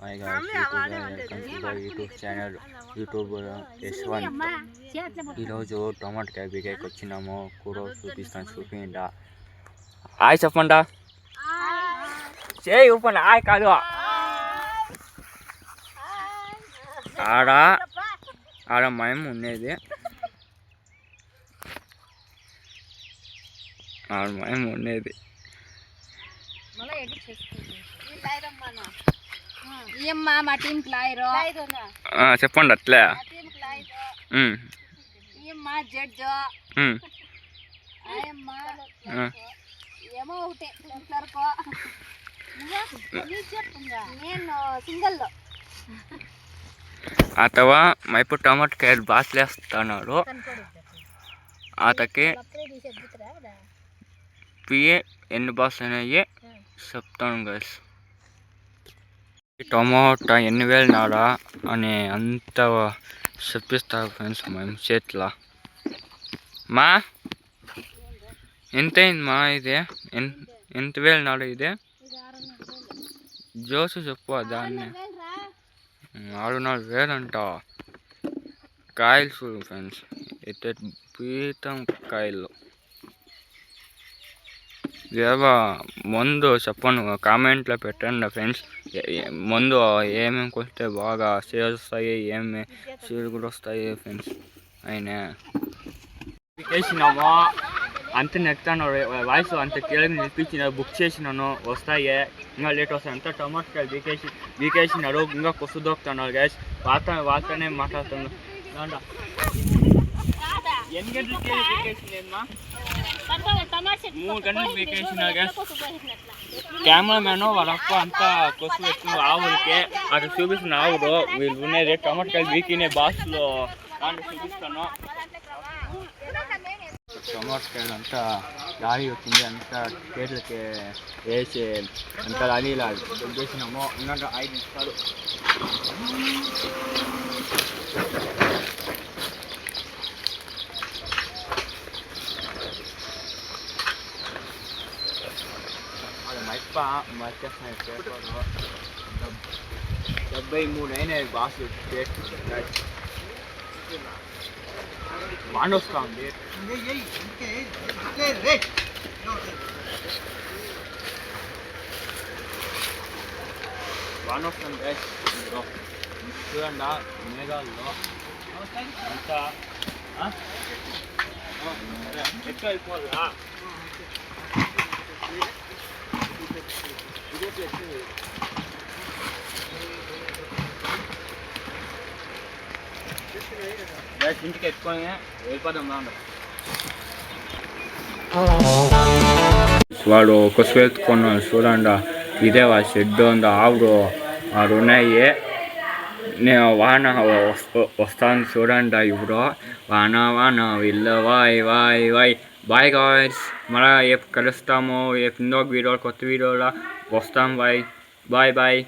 Hi guys, welcome to the YouTube channel YouTube S1. ఈరోజు టమాటకాయ బిగాకి వచ్చినాము. కూర చూపిస్తాను. హాయ్ చెప్పండా. చేయి ఊపండి. హాయ్ కాదు ఆడ మేము ఉండేది. చెప్పండి అట్లే. అతవా మైపు టమాటకాయలు బాస్లేస్తున్నాడు. అతకి పిఏ ఎన్ని బాస్ అనేవి చెప్తాను గైస్. టమాటా ఎన్ని వేలు నాడా అని అంత చెప్పిస్తారు ఫ్రెండ్స్ మేము చేతిలో. మా ఎంతైంది మా ఇది ఎంత వేలు నాడు ఇది జోసు చెప్పు. దాన్ని 6,000 అంట. కాయలు చూడు ఫ్రెండ్స్, అయితే పీతం కాయలు. ఏవో మందు చెప్పండి, కామెంట్లో పెట్టండి ఫ్రెండ్స్. మందు ఏమేమి కొస్తే బాగా సేల్స్ వస్తాయి, ఏమేమి సేల్ కూడా వస్తాయి ఫ్రెండ్స్. అయినా ఎక్కేసినాము అంత నెక్తాను. వాయిస్ అంత కేళకి నిలిపించిన బుక్ చేసినాను. వస్తాయి, ఇంకా లేట్ వస్తాయి. అంతా టమాటకాయలు బీకేసినారు. ఇంకా కొసు దొక్కుతున్నారు గ్యాస్. వాళ్ళతోనే మాట్లాడుతున్నాను. ఎన్ని గంటలకి బీకేసినా? 3 గంటలకు బీకేసిన గ్యాస్. కెమెరామెన్ వాళ్ళప్ప అంతా కొసు పెట్టుకుని ఆవులకి అటు చూపిస్తున్న ఆవులు. వీళ్ళు ఉన్నది టమాటకాయలు బీకినే బాక్స్లో దాంట్లో చూపిస్తాను. టమాటకాయలు అంతా లారీ వచ్చింది, అంతా చేతులకి వేసి అంతా లారీలా దొబ్బేసినాము. ఇంకా 5 నిమిషాలు. మైప్ప మర్చేస్తున్నాయి. పేపర్లో 73 అయినాయి బాక్స్ వాండ వస్తూ ఉంది. వాండ వస్తుంది చూడండి. మేఘాల్లో అంతా ఎక్కువ అయిపోవాలా. ఇంటికి ఎత్తుకొని వెళ్ళిపోదాం. వాడు కొసు ఎత్తుకున్నాడు చూడండి. ఇదే వాళ్ళ షెడ్ ఉంది. ఆవుడు 6 ఉన్నాయి. నేను వాన వస్తాను చూడండి. ఇప్పుడు వాన వీళ్ళు వాయ్ బాయ్ గాయ్స్. మళ్ళీ రేపు కలుస్తాము. రేపు ఇంకొక వీడియో కొత్త వీడియోలో వస్తాం. బాయ్.